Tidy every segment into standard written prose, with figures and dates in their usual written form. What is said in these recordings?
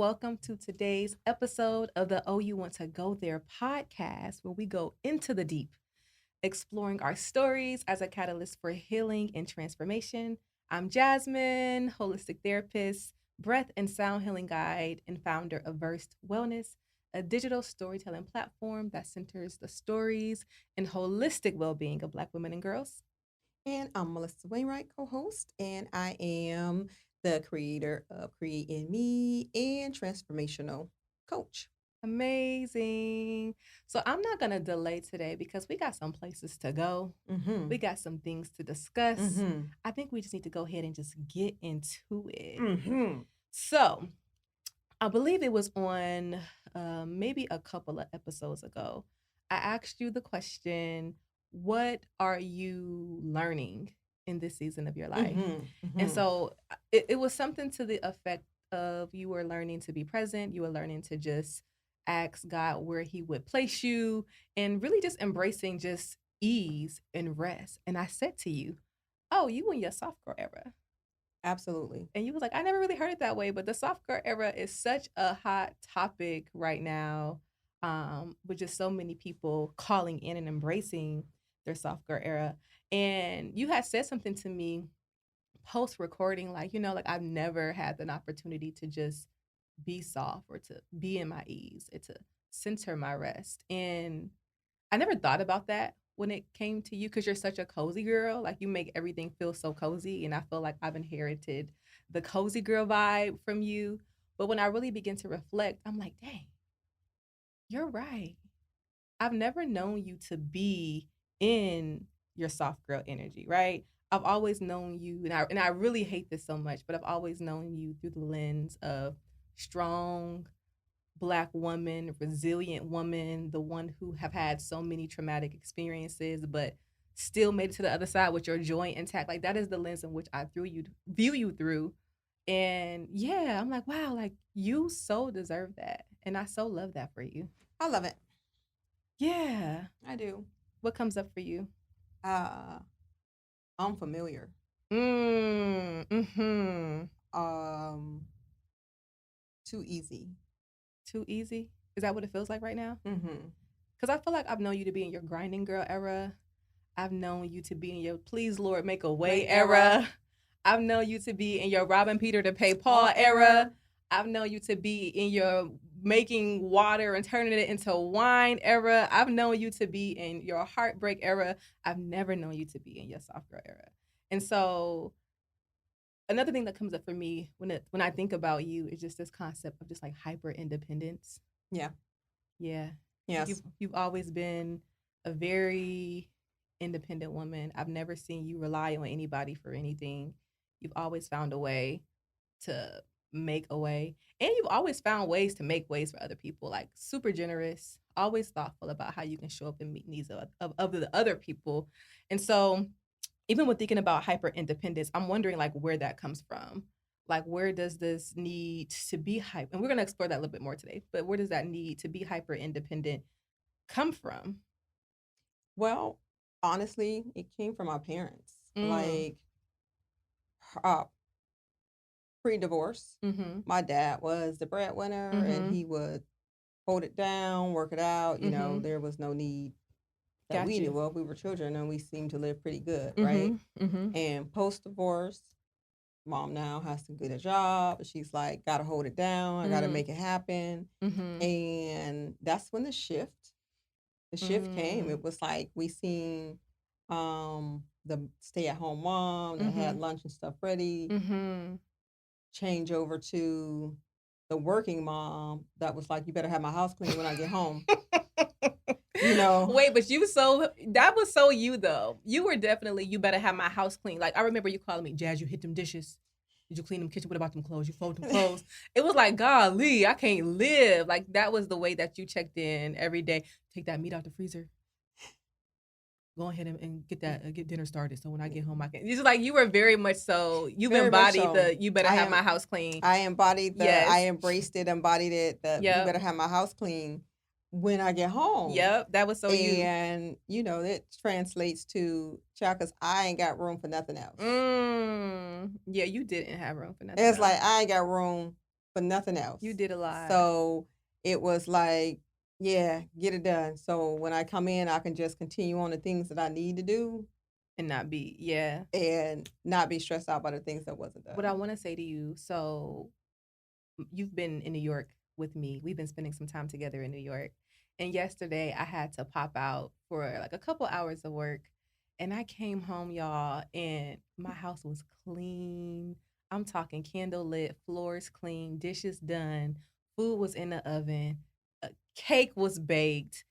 welcome to today's episode of the Oh You Want to Go There podcast, where we go into the deep, exploring our stories as a catalyst for healing and transformation. I'm Jasmine, holistic therapist, breath and sound healing guide, and founder of Versed Wellness, a digital storytelling platform that centers the stories and holistic well being of Black women and girls. And I'm Melissa Wainwright, co host, and I am the creator of Create in Me and transformational coach. Amazing. So I'm not going to delay today because we got some places to go. Mm-hmm. We got some things to discuss. Mm-hmm. I think we just need to go ahead and just get into it. Mm-hmm. So I believe it was on maybe a couple of episodes ago. I asked you the question, what are you learning in this season of your life? Mm-hmm. And Mm-hmm. so it was something to the effect of you were learning to be present, you were learning to just ask God where He would place you, and really just embracing just ease and rest. And I said to you, oh, you in your soft girl era. Absolutely. And you was like, I never really heard it that way, but the soft girl era is such a hot topic right now, with just so many people calling in and embracing their soft girl era. And you had said something to me post recording, like, like I've never had an opportunity to just be soft or to be in my ease or to center my rest. And I never thought about that when it came to you because you're such a cozy girl. Like you make everything feel so cozy. And I feel like I've inherited the cozy girl vibe from you. But when I really begin to reflect, I'm like, dang, you're right. I've never known you to be in your soft girl energy, right? I've always known you, and I really hate this so much, but I've always known you through the lens of strong Black woman, resilient woman, the one who have had so many traumatic experiences, but still made it to the other side with your joy intact. Like that is the lens in which I view you through. And yeah, I'm like, wow, like you so deserve that. And I so love that for you. I love it. Yeah. I do. What comes up for you? Uh, Unfamiliar. Mm-hmm. Um, Too easy. Too easy? Is that what it feels like right now? Mm-hmm. Because I feel like I've known you to be in your grinding girl era. I've known you to be in your please Lord make a way era. I've known you to be in your robbing Peter to pay Paul era. I've known you to be in your making water and turning it into wine era. I've known you to be in your heartbreak era. I've never known you to be in your soft girl era. And so another thing that comes up for me when I think about you is just this concept of just like hyper independence. Yeah. Yeah. Yes. You've always been a very independent woman. I've never seen you rely on anybody for anything. You've always found a way to make a way. And you've always found ways to make ways for other people, like super generous, always thoughtful about how you can show up and meet needs of the other people. And so even with thinking about hyper independence, I'm wondering like where that comes from. Like where does this need to be hyper? And we're gonna explore that a little bit more today, but where does that need to be hyper independent come from? Well, honestly, it came from my parents. Mm. Like, uh, pre-divorce, Mhm. my dad was the breadwinner and Mhm. he would hold it down, work it out. Mhm. There was no need that Got we you. knew of. We were children and we seemed to live pretty good, right? Mhm. Mhm. And post-divorce, mom now has to get a job. She's like, gotta hold it down. I gotta Mm. make it happen. Mhm. And that's when the shift came. Mm. It was like we seen the stay-at-home mom that had Mhm. lunch and stuff ready Mhm. change over to the working mom that was like, you better have my house clean when I get home. You know, Wait, but that was so you though. You were definitely you better have my house clean. Like I remember you calling me, Jazz, you hit them dishes. Did you clean them kitchen? What about them clothes? You fold them clothes. It was like, golly, I can't live. Like that was the way that you checked in every day. Take that meat out the freezer. Go ahead and get dinner started. So when I get home, I can. It's just like you were very much so. You've very much embodied so. the you better I have am my house clean. I Yes. embraced it, embodied it, that you Yep. better have my house clean when I get home. Yep. That was so you. And, it translates to, child, because I ain't got room for nothing else. Yeah, you didn't have room for nothing It's like, else. I ain't got room for nothing else. You did a lot. So it was like, yeah, get it done. So when I come in, I can just continue on the things that I need to do And not be, yeah. and not be stressed out by the things that wasn't done. What I want to say to you, so you've been in New York with me. We've been spending some time together in New York. And yesterday I had to pop out for like a couple hours of work. And I came home, y'all, and my house was clean. I'm talking candle lit, floors clean, dishes done, food was in the oven, a cake was baked,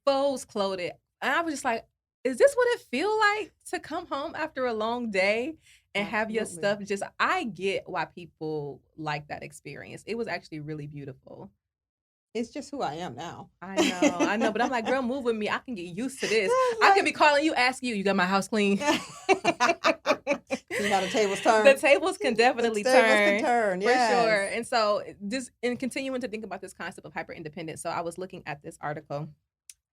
clothes clothed. And I was just like, is this what it feel like to come home after a long day and have your stuff Absolutely. just I get why people like that experience. It was actually really beautiful. It's just who I am now. I know, but I'm like, girl, move with me. I can get used to this. It's I could be like, calling you, asking you, you got my house clean? see how the tables turn? The tables can The definitely tables can turn. turn, For sure. yes. And so this in continuing to think about this concept of hyper independence. So I was looking at this article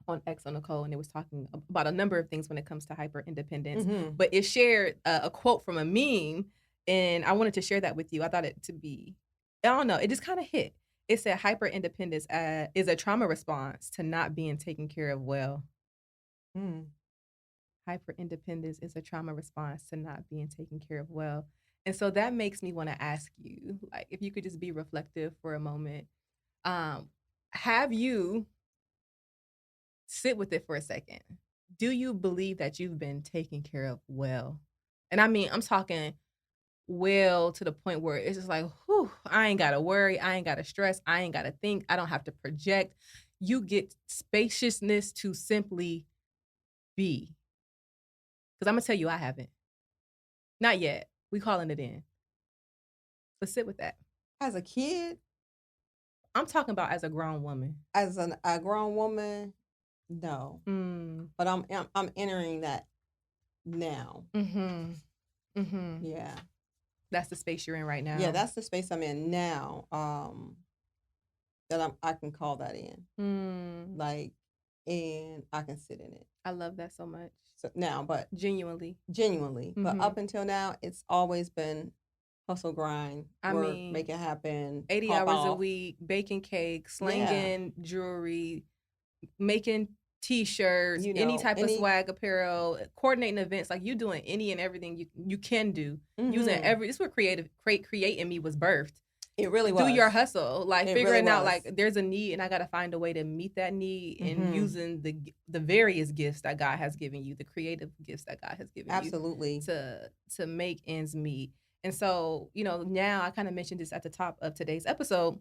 on X on Nicole, and it was talking about a number of things when it comes to hyper independence. Mhm. But it shared a quote from a meme, and I wanted to share that with you. I thought it to be, I don't know, it just kind of hit. It said hyper independence is a trauma response to not being taken care of well. Mm. Hyper independence is a trauma response to not being taken care of well. And so that makes me want to ask you, like, if you could just be reflective for a moment. Have you sit with it for a second? Do you believe that you've been taken care of well? And I mean, I'm talking well to the point where it's just like, whew, I ain't gotta worry, I ain't gotta stress, I ain't gotta think, I don't have to project. You get spaciousness to simply be. Because I'm gonna tell you, I haven't. Not yet. We calling it in. But sit with that. As a kid, I'm talking about as a grown woman. as a grown woman, no. Mm. But I'm entering that now. Mm-hmm. Mm-hmm. Yeah. That's the space you're in right now. Yeah, that's the space I'm in now. That I can call that in. Like, and I can sit in it. I love that so much. So now, but Genuinely. but up until now, it's always been hustle, grind, I work, mean, make it happen, 80 pop hours a off. week, baking cake, Yeah. slanging jewelry, making t-shirts, You any know, type of any swag apparel, coordinating events, like you doing any and everything you can do. Using Mhm. this is where creating me was birthed. It really Do your was. hustle, like It really figuring out like was. there's a need and I got to find a way to meet that need, and Mhm. using the various gifts that God has given you, the creative gifts that God has given Absolutely. you to make ends meet. And so, now I kind of mentioned this at the top of today's episode.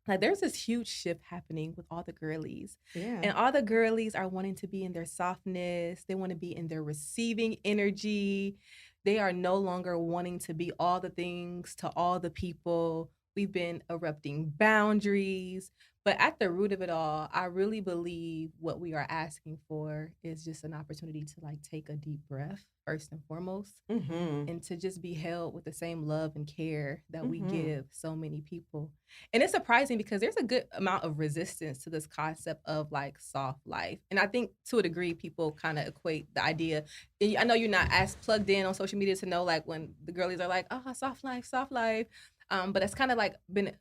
Like there's this huge shift happening with all the girlies. Yeah. And all the girlies are wanting to be in their softness. They want to be in their receiving energy. They are no longer wanting to be all the things to all the people. We've been erupting boundaries. But at the root of it all, I really believe what we are asking for is just an opportunity to like take a deep breath, first and foremost, Mhm. and to just be held with the same love and care that we Mhm. give so many people. And it's surprising because there's a good amount of resistance to this concept of like soft life. And I think to a degree, people kind of equate the idea. And I know you're not as plugged in on social media to know like when the girlies are like, oh, soft life, soft life. But it's kind of like been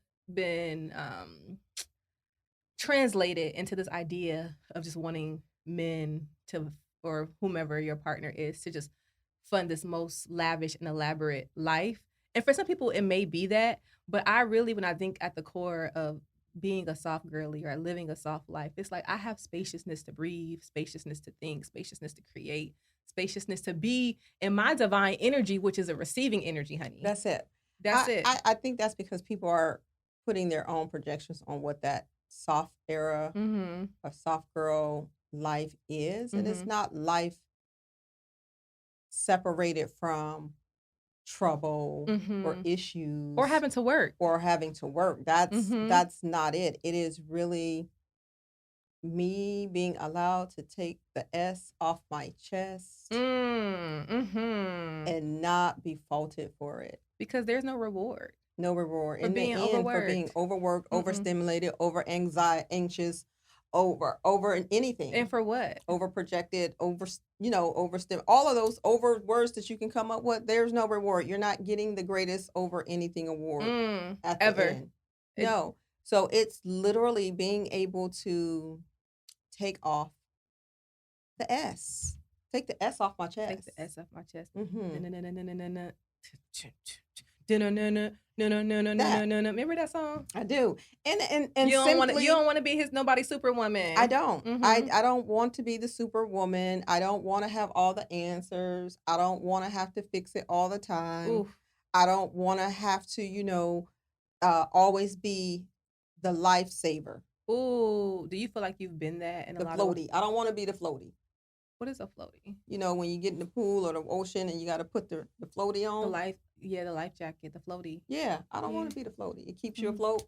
translated into this idea of just wanting men to, or whomever your partner is, to just fund this most lavish and elaborate life. And for some people, it may be that. But I really, when I think at the core of being a soft girly or living a soft life, it's like I have spaciousness to breathe, spaciousness to think, spaciousness to create, spaciousness to be in my divine energy, which is a receiving energy, honey. That's it. That's it. I think that's because people are putting their own projections on what that soft era or soft girl life is. And it's not life separated from trouble or issues Or having to work. That's not it. It is really me being allowed to take the S off my chest and not be faulted for it. Because there's no reward. No reward. For In being the end, for being overworked. overworked, overstimulated, over anxiety, anxious, over anything. And for what? Over projected, overstim. All of those over words that you can come up with, there's no reward. You're not getting the greatest over anything award at the ever. end. No. So it's literally being able to take off the S. Take the S off my chest. Take the S off my chest. Remember that song? I do. And you don't want to be nobody superwoman. I don't. I don't want to be the superwoman. I don't want to have all the answers. I don't want to have to fix it all the time. Oof. I don't want to have to, always be the lifesaver. Ooh, do you feel like you've been that in a lot floaty? I don't want to be the floaty. What is a floaty? When you get in the pool or the ocean and you got to put the floaty on. The life jacket, the floaty. Yeah, I don't want to be the floaty. It keeps you afloat.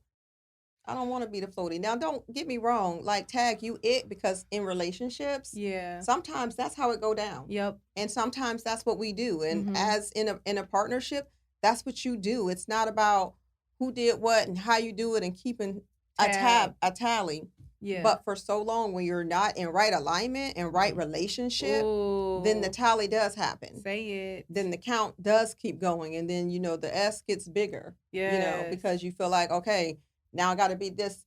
I don't want to be the floaty. Now, don't get me wrong. Like, tag you it, because in relationships, sometimes that's how it go down. Yep. And sometimes that's what we do. And as in a partnership, that's what you do. It's not about who did what and how you do it and keeping a tally. Yeah. But for so long, when you're not in right alignment and right relationship, then the tally does happen. Say it. Then the count does keep going. And then, the S gets bigger. Yeah. Because you feel like, okay, now I got to be this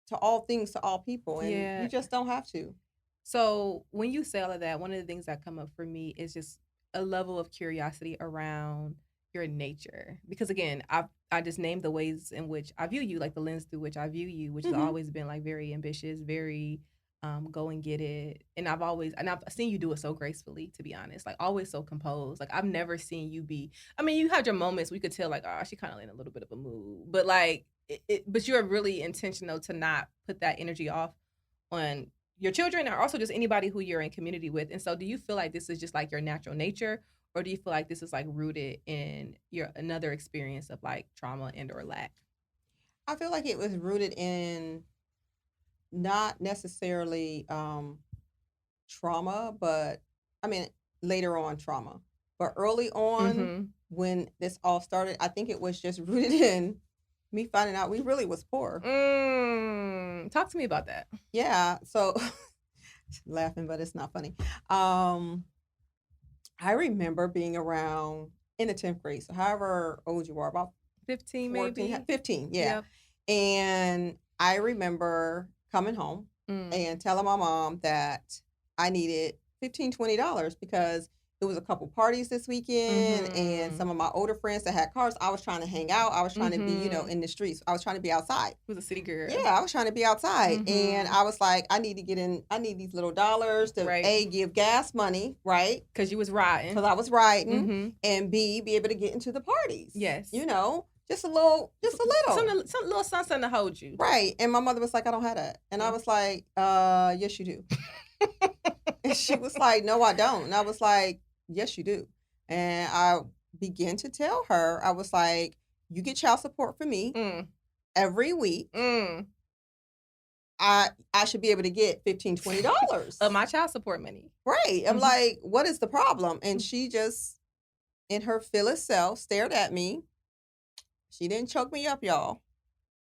to all things to all people. And you just don't have to. So when you say all of that, one of the things that come up for me is just a level of curiosity around your nature. Because again, I just named the ways in which I view you, like the lens through which I view you, which has always been like very ambitious, very go and get it. And I've seen you do it so gracefully, to be honest, like always so composed. Like I've never seen you you had your moments we could tell like, oh, she kind of in a little bit of a mood, but like, but you're really intentional to not put that energy off on your children or also just anybody who you're in community with. And so do you feel like this is just like your natural nature? Or do you feel like this is like rooted in your another experience of like trauma and or lack? I feel like it was rooted in not necessarily trauma, but later on trauma. But early on, when this all started, I think it was just rooted in me finding out we really was poor. Talk to me about that. Yeah. So laughing, but it's not funny. I remember being around in the 10th grade. So however old you are, about 15 14, maybe. 15, yeah. Yep. And I remember coming home and telling my mom that I needed $15, $20 because it was a couple parties this weekend and some of my older friends that had cars. I was trying to hang out. I was trying to be, in the streets. I was trying to be outside. It was a city girl. Yeah, I was trying to be outside. And I was like, I need these little dollars to A, give gas money, right? Because you was riding. Because I was riding. And B, be able to get into the parties. Yes. Just a little. Some little something to hold you. Right. And my mother was like, I don't have that. And I was like, yes, you do. And she was like, no, I don't. And I was like, yes, you do. And I began to tell her, I was like, you get child support for me every week. I should be able to get $15, $20 of my child support money. Right. I'm like, what is the problem? And she just, in her fearless self, stared at me. She didn't choke me up, y'all.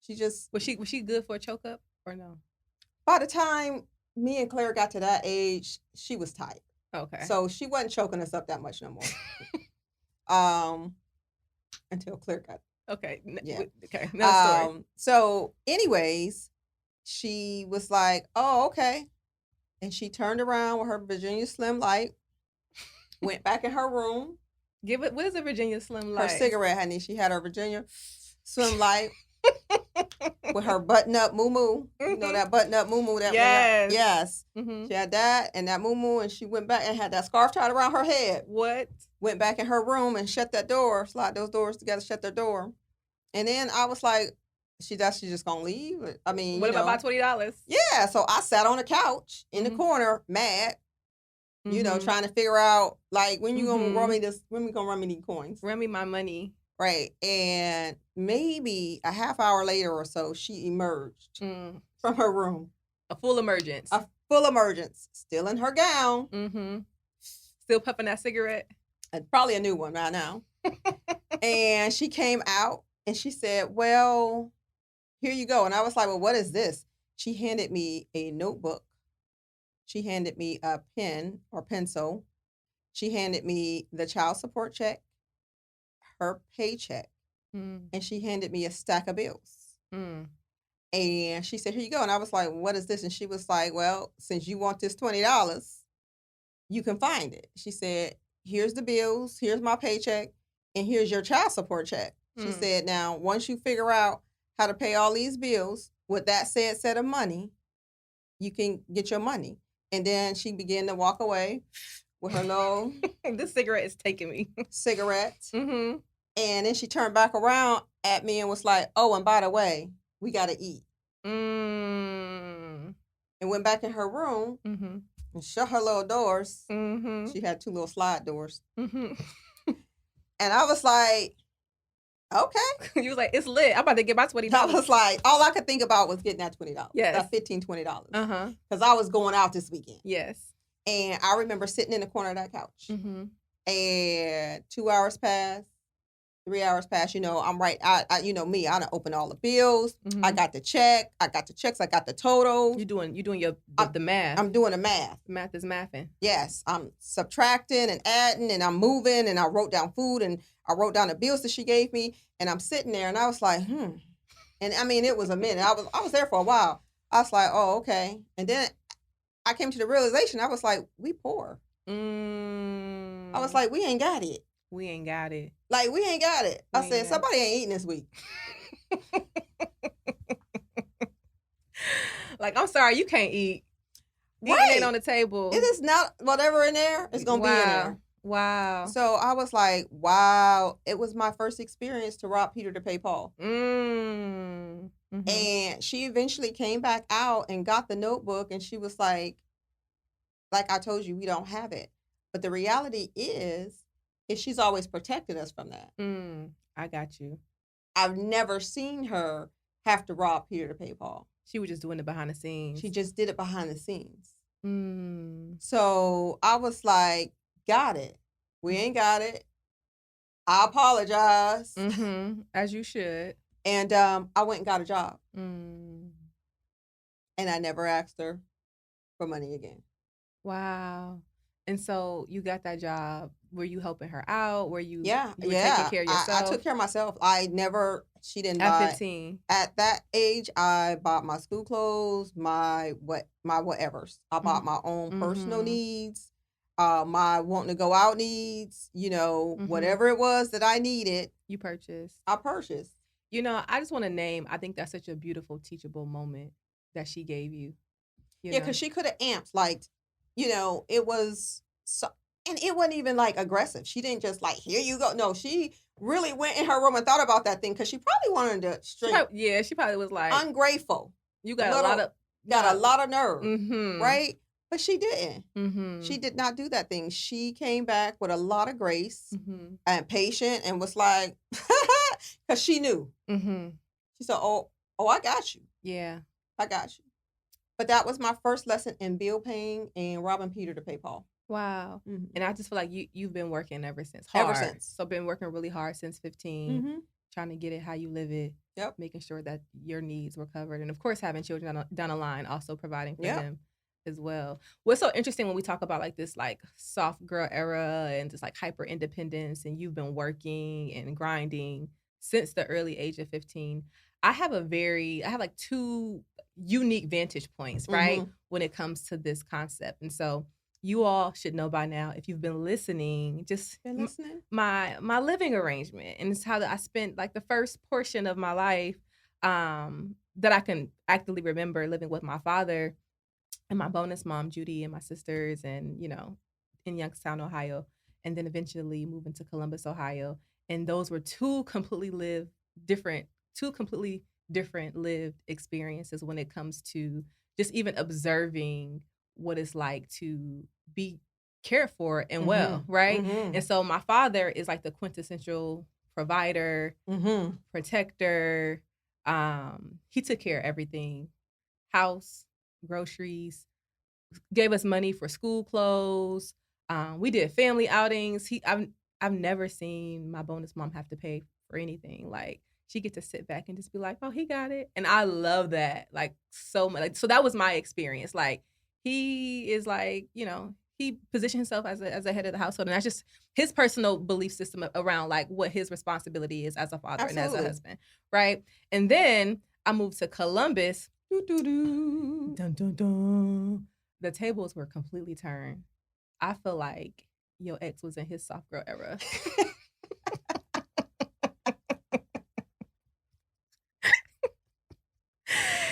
She just was she good for a choke up or no? By the time me and Claire got to that age, she was tight. Okay. So she wasn't choking us up that much no more. Until Claire got. Okay. Yeah. Okay. Another story. So anyways, she was like, oh, okay. And she turned around with her Virginia Slim Light, went back in her room. What is a Virginia Slim Light? Her cigarette, honey. She had her Virginia Slim Light with her button-up moo-moo. You know that button-up moo-moo? Yes. Yes. She had that and that moo-moo, and she went back and had that scarf tied around her head. What? Went back in her room and shut that door, slide those doors together, shut their door. And then I was like, she just gonna leave? I mean, what about my $20? Yeah. So I sat on the couch in the corner, mad. Trying to figure out like when you gonna run me this? When we gonna run me these coins? Run me my money, right? And maybe a half hour later or so, she emerged from her room. A full emergence. Still in her gown. Still puffing that cigarette. Probably a new one right now. And she came out and she said, "Well, here you go." And I was like, "Well, what is this?" She handed me a notebook. She handed me a pen or pencil. She handed me the child support check, her paycheck, Mm. and she handed me a stack of bills. Mm. And she said, "Here you go." And I was like, "What is this?" And she was like, "Well, since you want this $20, you can find it." She said, "Here's the bills, here's my paycheck, and here's your child support check." She Mm. said, "Now, once you figure out how to pay all these bills with that said set of money, you can get your money." And then she began to walk away with her little This cigarette is taking me. cigarette. Mm-hmm. And then she turned back around at me and was like, "Oh, and by the way, we got to eat." Mm. And went back in her room Mm-hmm. and shut her little doors. Mm-hmm. She had 2 little slide doors. Mm-hmm. And I was like, okay. You was like, it's lit. I'm about to get my $20. I was like, all I could think about was getting that $20. Yes. That $15, $20. Uh-huh. Because I was going out this weekend. Yes. And I remember sitting in the corner of that couch. Mm-hmm. And 2 hours passed. 3 hours passed. You know, I'm right. I you know me. I done opened all the bills. Mm-hmm. I got the check. I got the checks. I got the totals. You doing the math. I'm doing the math. The math is mathing. Yes, I'm subtracting and adding, and I'm moving, and I wrote down food, and I wrote down the bills that she gave me, and I'm sitting there, and I was like, And I mean, it was a minute. I was there for a while. I was like, oh, okay. And then I came to the realization. I was like, we poor. I was like, we ain't got it. We ain't got it. Like, we ain't got it. I said, somebody ain't eating this week. Like, I'm sorry, you can't eat. Right. It ain't on the table. It is not whatever in there. It's going to be in there. Wow. So I was like, wow. It was my first experience to rob Peter to pay Paul. Mm-hmm. And she eventually came back out and got the notebook, and she was like I told you, we don't have it. But the reality is she's always protected us from that. I got you. I've never seen her have to rob Peter to pay Paul. She was just doing it behind the scenes. She just did it behind the scenes. So I was like, got it. We ain't got it. I apologize. As you should. And I went and got a job. And I never asked her for money again. Wow. And so you got that job. Were you helping her out? Were you, you were taking care of yourself? I took care of myself. She didn't at buy. 15. At that age, I bought my school clothes, my whatevers. I bought my own personal needs, my wanting to go out needs, whatever it was that I needed. You purchased. I purchased. I just want to name, I think that's such a beautiful teachable moment that she gave you. Yeah, because she could have amped, it was so, and it wasn't even aggressive. She didn't just here you go. No, she really went in her room and thought about that thing because she probably wanted to straight. She probably was like ungrateful. You got a lot of nerve, right? But she didn't. She did not do that thing. She came back with a lot of grace and patient and was like, because she knew. She said, "Oh, I got you. Yeah, I got you." But that was my first lesson in bill paying and robbing Peter to pay Paul. Wow. And I just feel like you've been working ever since. Ever since. So been working really hard since 15, trying to get it how you live it. Yep. Making sure that your needs were covered. And of course, having children down the line, also providing for them as well. What's so interesting when we talk about this soft girl era and just hyper independence, and you've been working and grinding since the early age of 15. I have two unique vantage points, right? When it comes to this concept. And so you all should know by now, if you've been listening, my living arrangement. And it's how I spent the first portion of my life that I can actively remember living with my father and my bonus mom, Judy, and my sisters, and, in Youngstown, Ohio, and then eventually moving to Columbus, Ohio. And those were two completely different lived experiences when it comes to just even observing what it's like to be cared for and well, right? And so my father is the quintessential provider, protector. He took care of everything. House, groceries, gave us money for school clothes. We did family outings. I've never seen my bonus mom have to pay for anything. she get to sit back and just be like, "Oh, he got it," and I love that like so much. Like, so that was my experience. Like he is like, he positioned himself as a head of the household, and that's just his personal belief system around like what his responsibility is as a father and as a Absolutely. husband, right? And then I moved to Columbus. Doo, doo, doo. Dun, dun, dun. The tables were completely turned. I feel like your ex was in his soft girl era.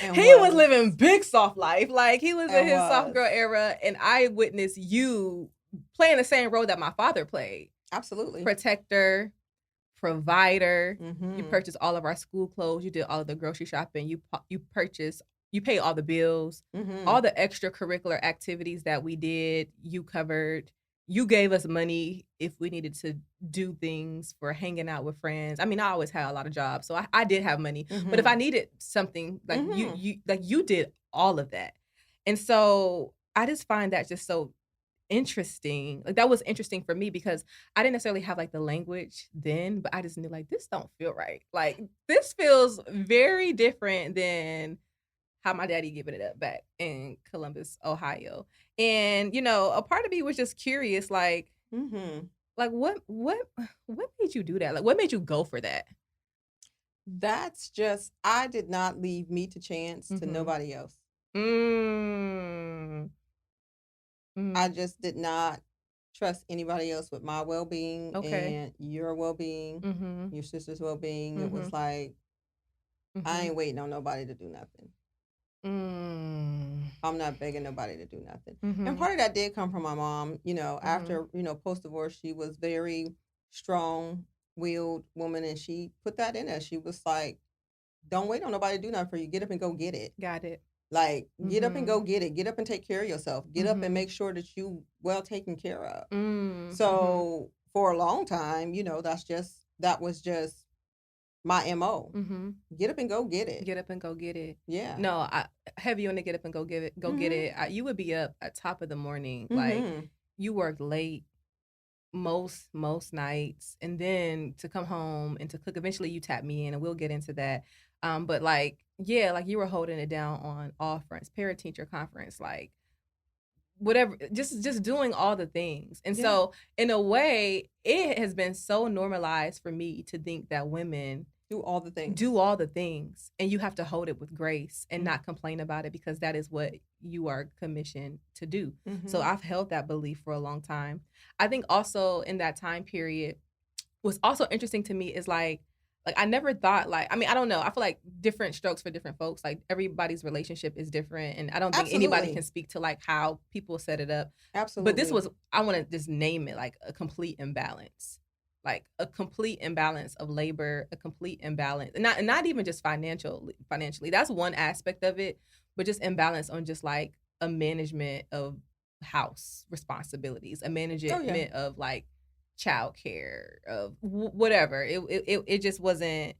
And He was was. living big soft life. Like he was in And his soft was. girl era, and I witnessed you playing the same role that my father played. Absolutely. Protector, provider. You Mm-hmm. purchased all of our school clothes. You did all of the grocery shopping. You paid all the bills. Mm-hmm. All the extracurricular activities that we did, you covered. You gave us money if we needed to do things for hanging out with friends. I mean, I always had a lot of jobs, so I did have money. Mm-hmm. But if I needed something, like you did all of that. And so I just find that just so interesting. Like that was interesting for me because I didn't necessarily have like the language then, but I just knew like this don't feel right. Like this feels very different than how my daddy giving it up back in Columbus, Ohio. And a part of me was just curious, Mm-hmm. like what made you do that? Like what made you go for that? That's just, I did not leave me to chance to nobody else. Mm. I just did not trust anybody else with my well-being Okay. and your well-being, Mm-hmm. your sister's well-being. It Mm-hmm. was like, I Mm-hmm. ain't waiting on nobody to do nothing. Mm. I'm not begging nobody to do nothing. Mm-hmm. And part of that did come from my mom. Mm-hmm. After, post-divorce, she was very strong-willed woman, and she put that in us. She was like, don't wait on nobody to do nothing for you. Get up and go get it. Got it. Like, get up and Mm-hmm. go get it. Get up and take care of yourself. Get up and Mm-hmm. make sure that you well taken care of. Mm-hmm. So for a long time, that was just my MO. Mm-hmm. Get up and go get it. Get up and go get it. Yeah. No, I have you on the get up and go get it. Go get it. You would be up at top of the morning, like you worked late most nights, and then to come home and to cook. Eventually, you tap me in, and we'll get into that. But like, yeah, like you were holding it down on all fronts. Parent teacher conference, like whatever, just doing all the things. And so in a way it has been so normalized for me to think that women do all the things and you have to hold it with grace and not complain about it because that is what you are commissioned to do. So I've held that belief for a long time. I think also in that time period, what's also interesting to me is like I never thought I don't know. I feel like different strokes for different folks. Like everybody's relationship is different, and I don't think anybody can speak to like how people set it up. Absolutely. But this was, I want to just name it, like a complete imbalance. Like a complete imbalance of labor, a complete imbalance, and not even just financially. That's one aspect of it, but just imbalance on just like a management of house responsibilities, a management of like childcare, of whatever. It just wasn't.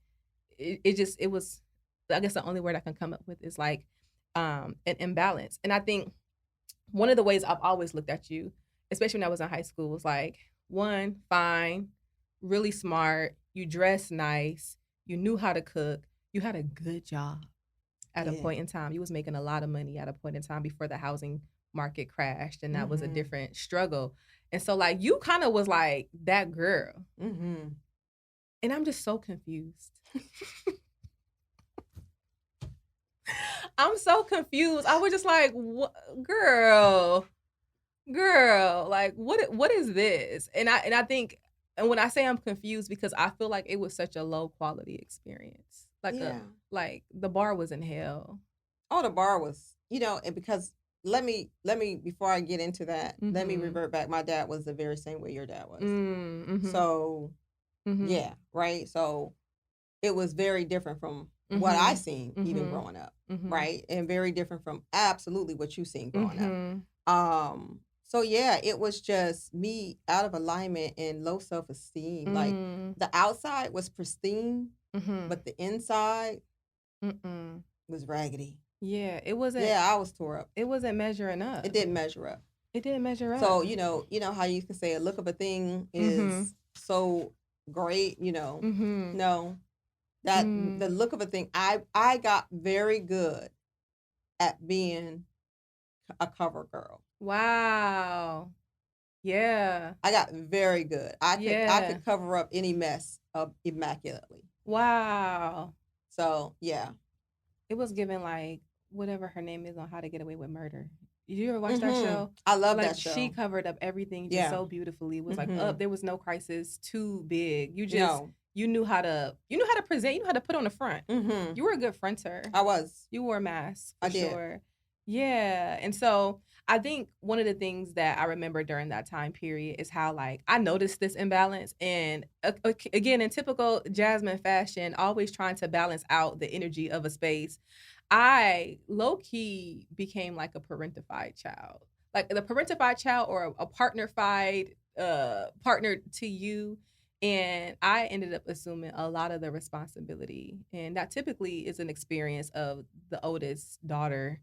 It was. I guess the only word I can come up with is like an imbalance. And I think one of the ways I've always looked at you, especially when I was in high school, was like, one, fine, really smart. You dressed nice. You knew how to cook. You had a good job at a point in time. You was making a lot of money at a point in time before the housing market crashed, and that was a different struggle. And so like you kind of was like that girl. And I'm just so confused. I'm so confused. I was just like, girl, like what is this? And I think, and when I say I'm confused, because I feel like it was such a low quality experience. Like the bar was in hell. Oh, the bar was, and because let me before I get into that, let me revert back. My dad was the very same way your dad was. So yeah, right. So it was very different from what I seen even growing up, right? And very different from absolutely what you seen growing up. So yeah, it was just me out of alignment and low self-esteem. Like the outside was pristine, but the inside was raggedy. Yeah, it wasn't. Yeah, I was tore up. It wasn't measuring up. It didn't measure up. It didn't measure up. So, you know how you can say a look of a thing is so great, no. That the Mm. look of a thing. I got very good at being a cover girl. Wow. Yeah. I got very good. I Yeah. could cover up any mess up immaculately. Wow. So yeah. It was given like whatever her name is on How to Get Away with Murder. Did you ever watch that show? I love Like that she show. covered up everything just Yeah. so beautifully. It was like up. There was no crisis too big. No. You knew how to present. You knew how to put on the front. You were a good fronter. I was. You wore a mask I for did. sure. Yeah. And so I think one of the things that I remember during that time period is how like I noticed this imbalance and again in typical Jasmine fashion, always trying to balance out the energy of a space. I low key became like a parentified child. Like the parentified child or a partnerfied partner to you, and I ended up assuming a lot of the responsibility. And that typically is an experience of the oldest daughter,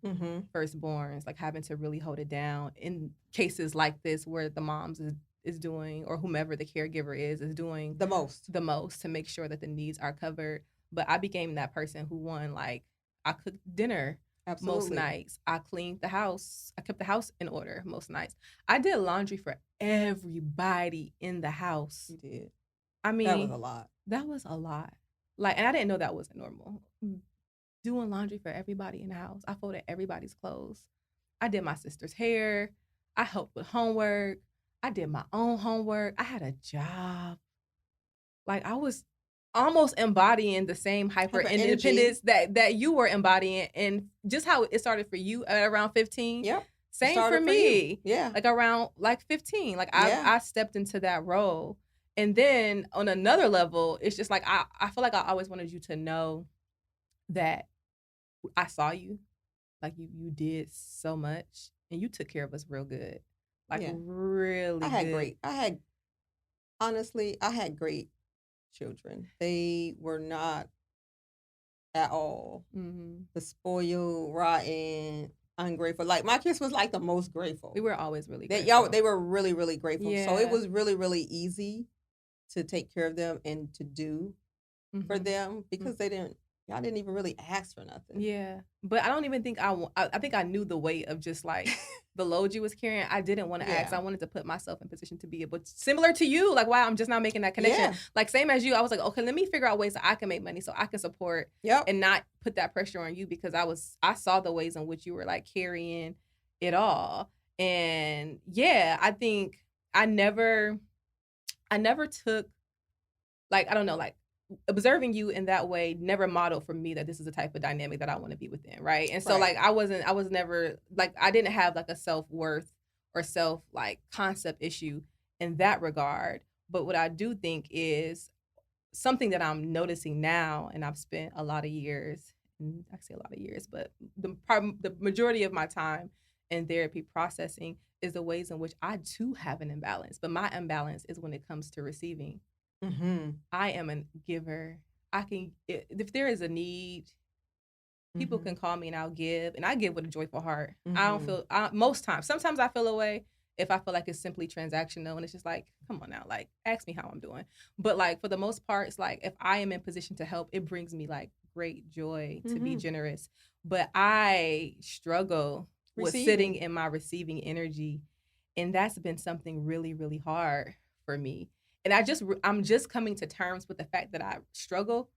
firstborns, like having to really hold it down in cases like this where the moms is doing, or whomever the caregiver is doing The most to make sure that the needs are covered. But I became that person who like I cooked dinner most Absolutely. nights. I cleaned the house. I kept the house in order most nights. I did laundry for everybody in the house. You did. I mean, that was a lot. That was a lot. Like, and I didn't know that wasn't normal. Doing laundry for everybody in the house. I folded everybody's clothes. I did my sister's hair. I helped with homework. I did my own homework. I had a job. Like I was almost embodying the same hyper independence that you were embodying, and just how it started for you at around 15. Yep. Same for me. Yeah. Like around like 15. Like I stepped into that role. And then on another level, it's just like I feel like I always wanted you to know that I saw you. Like you did so much and you took care of us real good. Like really good. Honestly, I had great children. They were not at all the spoiled, rotten, ungrateful. Like my kids was like the most grateful. We were always really grateful. They were really, really grateful. Yeah. So it was really, really easy to take care of them and to do for them because y'all didn't even really ask for nothing. Yeah. But I don't even think I think I knew the weight of just like the load you was carrying. I didn't want to ask. I wanted to put myself in position to be able to, similar to you, like wow, I'm just not making that connection. Yeah. Like same as you, I was like, okay, let me figure out ways that I can make money so I can support and not put that pressure on you because I saw the ways in which you were like carrying it all. And yeah, I think I never took like, I don't know, like observing you in that way never modeled for me that this is the type of dynamic that I want to be within, right? And so like I was never like I didn't have like a self-worth or self like concept issue in that regard. But what I do think is something that I'm noticing now, and I've spent a lot of years, and I say a lot of years, but the majority of my time in therapy processing is the ways in which I too have an imbalance. But my imbalance is when it comes to receiving. I am a giver. I can, if there is a need, people can call me and I'll give, and I give with a joyful heart. I don't feel most times. Sometimes I feel away if I feel like it's simply transactional, and it's just like, come on now, like ask me how I'm doing. But like for the most part, it's like if I am in position to help, it brings me like great joy to be generous. But I struggle with sitting in my receiving energy, and that's been something really, really hard for me. And I'm just coming to terms with the fact that I struggle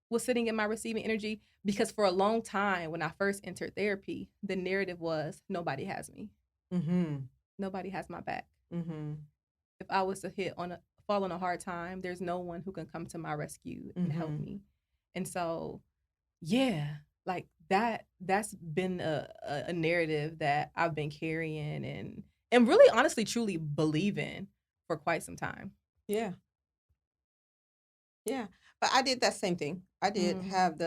with sitting in my receiving energy because for a long time when I first entered therapy, the narrative was nobody has me. Nobody has my back. If I was to fall on a hard time, there's no one who can come to my rescue and help me. And so, yeah, like that's been a narrative that I've been carrying and really honestly truly believe in for quite some time. Yeah. Yeah. But I did that same thing. I did have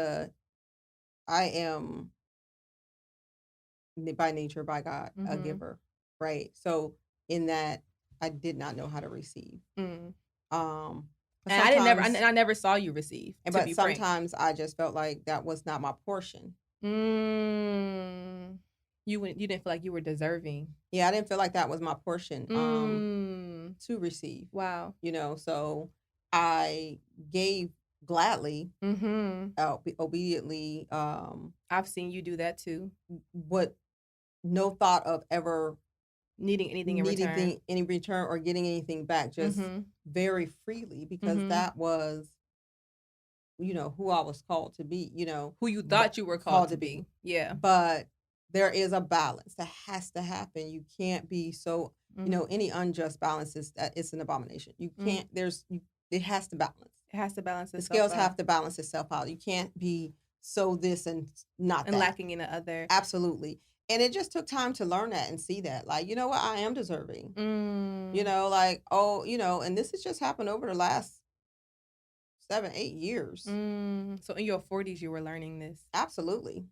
I am by nature, by God, a giver. Right. So in that I did not know how to receive. And I never saw you receive. But sometimes I just felt like that was not my portion. You didn't feel like you were deserving. Yeah, I didn't feel like that was my portion to receive. Wow. You know, so I gave gladly, Mm-hmm. obediently, I've seen you do that too. what no thought of ever Needing anything in needing return. any return or getting anything back, just Mm-hmm. very freely, because Mm-hmm. that was, who I was called to be, Who you but thought you were called called to to be. be. Yeah. But there is a balance that has to happen. You can't be so, Mm-hmm. any unjust balance is that it's an abomination. You Mm. can't, it has to balance. It has to balance The itself scales out. have to balance itself out. You can't be so this and not And that. lacking in the other. Absolutely. And it just took time to learn that and see that. Like, you know what? I am deserving. Mm. Like, oh, and this has just happened over the last 7, 8 years. So in your 40s, you were learning this. Absolutely.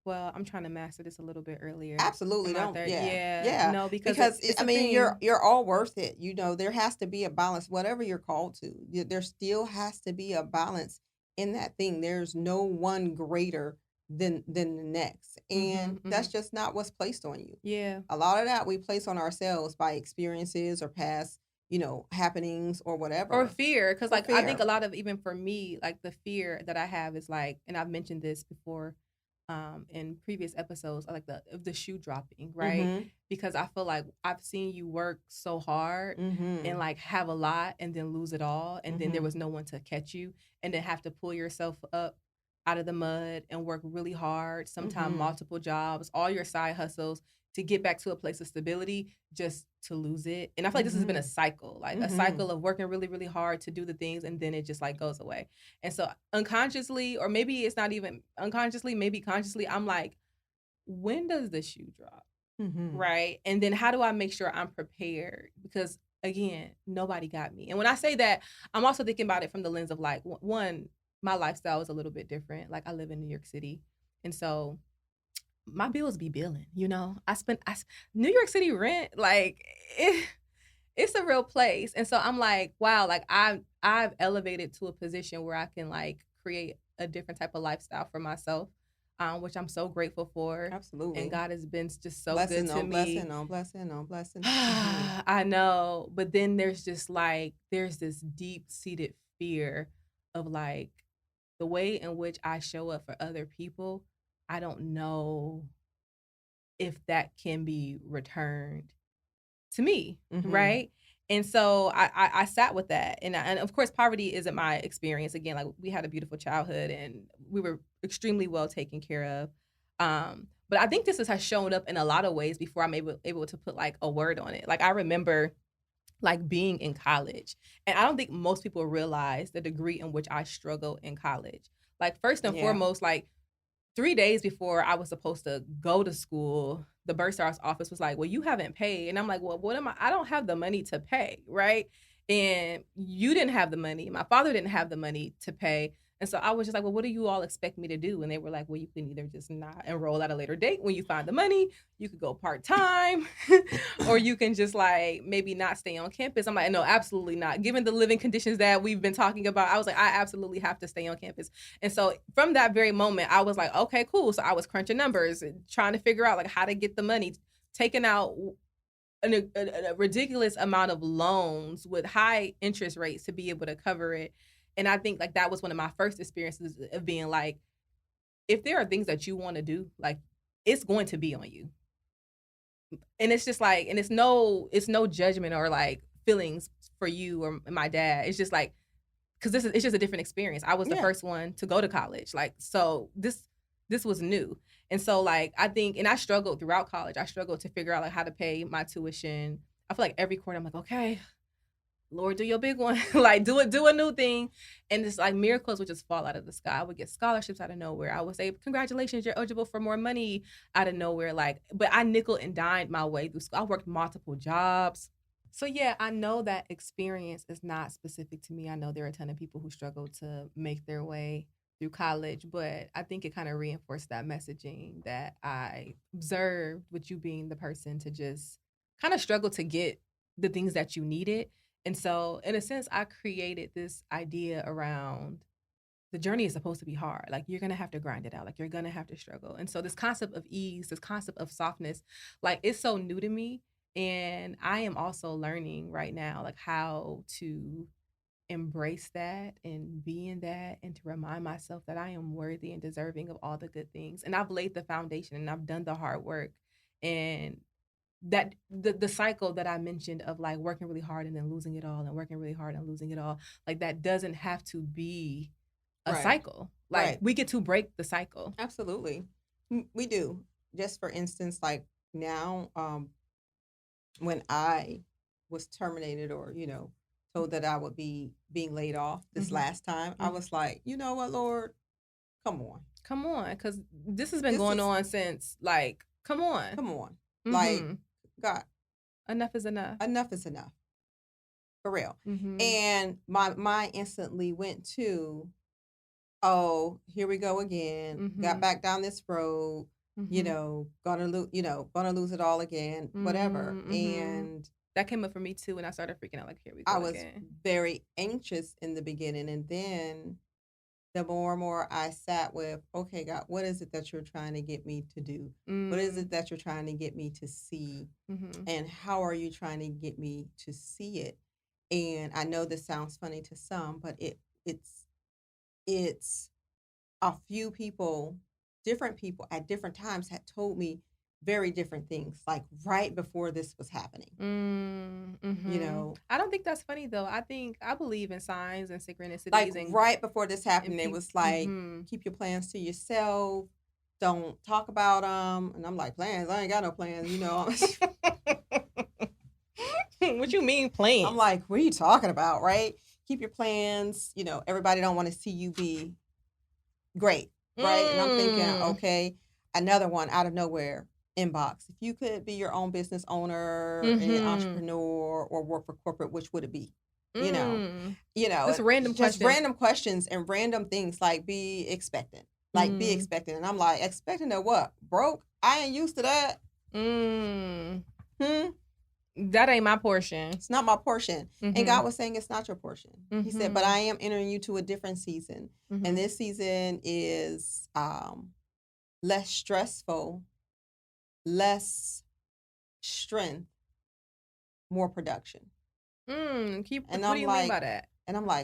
Well, I'm trying to master this a little bit earlier. Absolutely. In my Don't. third, Yeah. yeah, Yeah. no, because Because it's I a mean, thing. you're all worth it. There has to be a balance, whatever you're called to. There still has to be a balance in that thing. There's no one greater than the next. And that's just not what's placed on you. Yeah. A lot of that we place on ourselves by experiences or past, happenings or whatever. Or fear, because Or like I think fear. a lot of, even for me, like the fear that I have is like, and I've mentioned this before, in previous episodes, like the shoe dropping, right? Mhm. Because I feel like I've seen you work so hard and Mhm. like have a lot and then lose it all, and then there Mhm. was no one to catch you, and then have to pull yourself up out of the mud and work really hard, sometimes Mhm. multiple jobs, all your side hustles to get back to a place of stability just to lose it. And I feel like this has been a Mhm. cycle, like a Mhm. cycle of working really, really hard to do the things, and then it just like goes away. And so unconsciously, or maybe it's not even unconsciously, maybe consciously, I'm like, when does the shoe drop? Mhm. Right. And then how do I make sure I'm prepared? Because again, nobody got me. And when I say that, I'm also thinking about it from the lens of like, one, my lifestyle is a little bit different. Like I live in New York City. And so my bills be billing, New York City rent, like it's a real place. And so I'm like, wow, like I've elevated to a position where I can like create a different type of lifestyle for myself, which I'm so grateful for. And Absolutely. God has been just so good Blessing to on me. blessing on blessing on blessing. Mhm. I know, but then there's just like there's this deep seated fear of like the way in which I show up for other people. I don't know if that can be returned to me, Mhm. right? And so I sat with that, and of course poverty isn't my experience. Again, like we had a beautiful childhood and we were extremely well taken care of. But I think has shown up in a lot of ways before I'm able to put like a word on it. Like I remember like being in college, and I don't think most people realize the degree in which I struggle in college. Like first and Yeah. foremost, like 3 days before I was supposed to go to school, the bursar's office was like, "Well, you haven't paid." And I'm like, "Well, what am I don't have the money to pay, right? And you didn't have the money. My father didn't have the money to pay." And so I was just like, "Well, what do you all expect me to do?" And they were like, "Well, you can either just not enroll at a later date when you find the money, you could go part-time, or you can just like maybe not stay on campus." I'm like, "No, absolutely not. Given the living conditions that we've been talking about, I was like, I absolutely have to stay on campus." And so from that very moment, I was like, okay, cool. So I was crunching numbers, trying to figure out like how to get the money, taking out a ridiculous amount of loans with high interest rates to be able to cover it. And I think like that was one of my first experiences of being like, if there are things that you want to do, like it's going to be on you. And it's just like, and it's no judgment or like feelings for you or my dad. It's just like, because it's just a different experience. I was the Yeah. first one to go to college, like so this was new, and so like I think, and I struggled throughout college. I struggled to figure out like how to pay my tuition. I feel like every quarter I'm like, okay, Lord, do your big one, like do a new thing, and it's like miracles would just fall out of the sky. I would get scholarships out of nowhere. I would say, congratulations, you're eligible for more money out of nowhere. Like, but I nickel and dimed my way through school. I worked multiple jobs. So yeah, I know that experience is not specific to me. I know there are a ton of people who struggle to make their way through college, but I think it kind of reinforced that messaging that I observed with you being the person to just kind of struggle to get the things that you needed. And so, in a sense, I created this idea around the journey is supposed to be hard. Like you're gonna have to grind it out. Like you're gonna have to struggle. And so this concept of ease, this concept of softness, like it's so new to me. And I am also learning right now, like how to embrace that and be in that, and to remind myself that I am worthy and deserving of all the good things. And I've laid the foundation and I've done the hard work. And that the cycle that I mentioned of like working really hard and then losing it all and working really hard and losing it all, like that doesn't have to be a Right. cycle. Like Right. we get to break the cycle. Absolutely. We do. Just for instance, like now, when I was terminated or, told that I would be being laid off this Mhm. last time, I Mhm. was like, you know what, Lord, come on. Come on, because this has been This going is, on since like, come on. come on. Like, Mhm. God, Enough is enough. enough is enough. For real. Mhm. And my mind instantly went to, oh, here we go again. Got Mhm. back down this road, Mhm. gonna lose it all again, whatever. Mhm. And That came up for me too, and I started freaking out like, here we I go was again. very anxious in the beginning. And then the more and more I sat with, okay, God, what is it that you're trying to get me to do? What is Mm. it that you're trying to get me to see? Mhm. And how are you trying to get me to see it? And I know this sounds funny to some, but it's a few people, different people at different times had told me very different things, like right before this was happening. You Mhm. know, I don't think that's funny though. I believe in signs and like synchronicities right before this and happened, it people. was like, Mhm. keep your plans to yourself. Don't talk about them. And I'm like, plans? I ain't got no plans. What you mean I'm plans? like, what are you talking about? Right? Keep your plans. Everybody don't want to see you be great. Right? And I'm thinking, Mm. okay, another one out of nowhere inbox. If you could be your own business owner and Mhm. entrepreneur or work for corporate, which would it be? You know, Mm. Just and random just questions. random questions and random things like be expectant. Like be Mm. expectant. And I'm like, expecting to what? Broke? I ain't used to that. Mm. Hmm. That ain't my portion. It's not my portion. And Mhm. God was saying it's not your portion. He said, but Mhm. I am entering you to a different season. And Mhm. this season is less stressful, less strength, more production. Keep. And What do I'm you mean like, by that?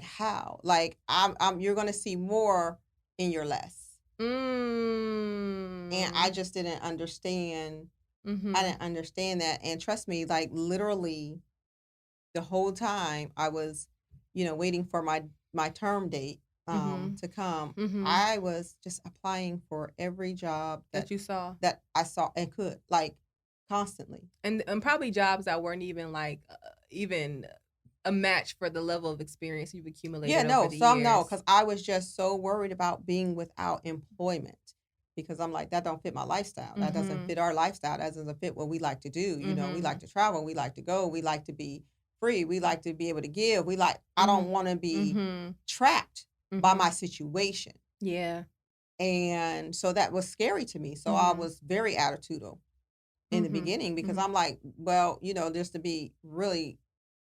how? Like I'm you're gonna see more in your less. And I Mm. just didn't understand. I Mhm. didn't understand that. And trust me, like literally the whole time I was, waiting for my term date Mhm. to come, Mhm. I was just applying for every job That you saw. that I saw and could, like, constantly. And probably jobs that weren't even like even a match for the level of experience you've Yeah, accumulated over no, the some no, years. because I was just so worried about being without employment because I'm like, that don't fit my lifestyle. That doesn't Mhm. fit our lifestyle. That doesn't fit what we like to do. We like Mhm. to travel. We like to go. We like to be free. We like to be able to give. I don't Mhm. want to be Mhm. trapped by Mhm. my situation. Yeah. And so that was scary to me. So I Mhm. was very attitudinal in the Mhm. beginning because Mhm. I'm like, well, just to be really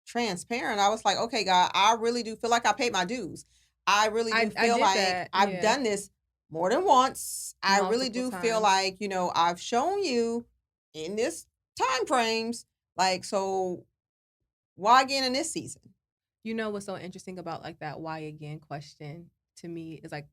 transparent, I was like, okay, God, I really do feel like I paid my dues. I really do I feel did like that. I've Yeah. done this more than once. I really Multiple do feel times. like, I've shown you in this time frames. Like, so why again in this season? You know what's so interesting about like that why again question to me is like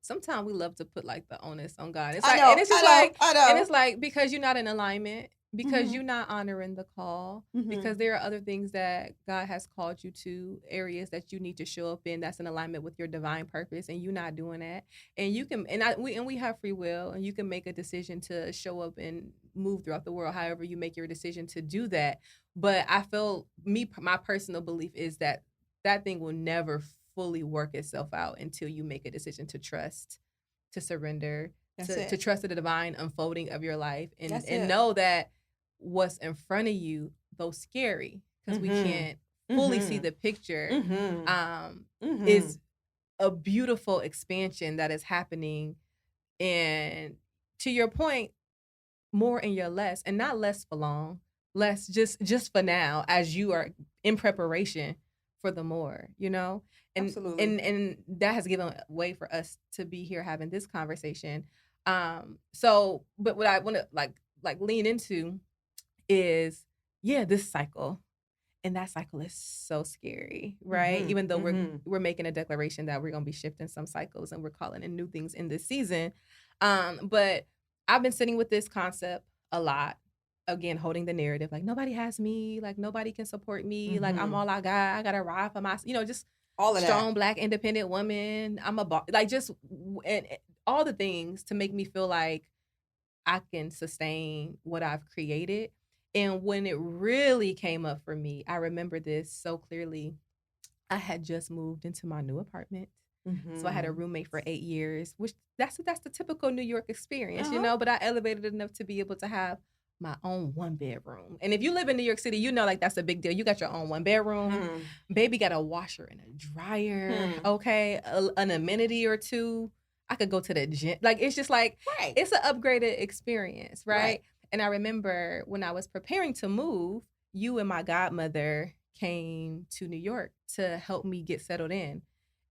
sometimes we love to put like the onus on God. It's I like, and know, it's I just know, like, I and know. it's like because you're not in alignment, because Hmm. you're not honoring the call, Hmm. because there are other things that God has called you to, areas that you need to show up in that's in alignment with your divine purpose, and you're not doing that. And you can, we have free will, and you can make a decision to show up and move throughout the world, however you make your decision to do that. But I feel my personal belief is that that thing will never fully work itself out until you make a decision to trust, to surrender, That's to it. trust in the divine unfolding of your life, and That's and it. know that what's in front of you, though scary, because we Hmm. can't fully see Hmm. the picture, Hmm. um, Hmm. is a beautiful expansion that is happening. And to your point, more in your less, and not less for long, less just for now, as you are in preparation for the more, and Absolutely. and that has given way for us to be here having this conversation. So but what I want to like lean into is, yeah, this cycle. And that cycle is so scary, right? Mhm. Even though Mhm. we're making a declaration that we're gonna be shifting some cycles and we're calling in new things in this season. But I've been sitting with this concept a lot. Again, holding the narrative, like nobody has me, like nobody can support me, like I'm Mhm. all I got. I gotta ride for my, just All of that. strong black independent woman. I'm a boss, like and all the things to make me feel like I can sustain what I've created. And when it really came up for me, I remember this so clearly. I had just moved into my new apartment. So I had a Mhm. roommate for 8 years, which that's the typical New York experience, Uh-huh. but I elevated enough to be able to have my own one bedroom. And if you live in New York City, like that's a big deal. You got your own one bedroom. Hmm. Baby got a washer and a dryer, Hmm. okay? An amenity or two. I could go to the gym. Like it's just like Right. it's an upgraded experience, Right. right? And I remember when I was preparing to move, you and my godmother came to New York to help me get settled in.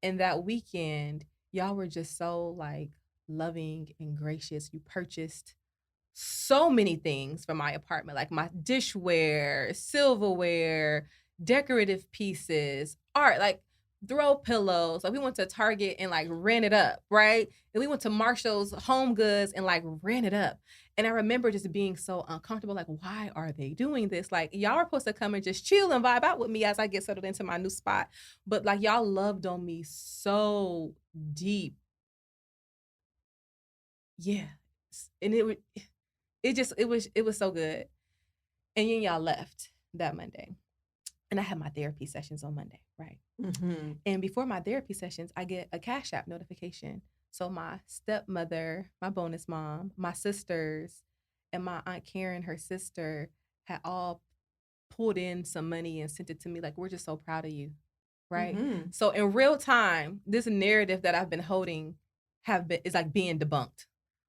And that weekend, y'all were just so like loving and gracious. You purchased so many things for my apartment, like my dishware, silverware, decorative pieces, art, like throw pillows. Like we went to Target and like ran it up, right? And we went to Marshall's Home Goods and like ran it up. And I remember just being so uncomfortable, like, why are they doing this? Like, y'all are supposed to come and just chill and vibe out with me as I get settled into my new spot. But like, y'all loved on me so deep. Yeah. And it was so good. And then y'all left that Monday. And I had my therapy sessions on Monday, right? Mhm. And before my therapy sessions, I get a Cash App notification. So my stepmother, my bonus mom, my sisters, and my Aunt Karen, her sister, had all pulled in some money and sent it to me. Like, we're just so proud of you, right? Mhm. So in real time, this narrative that I've been holding is like being debunked,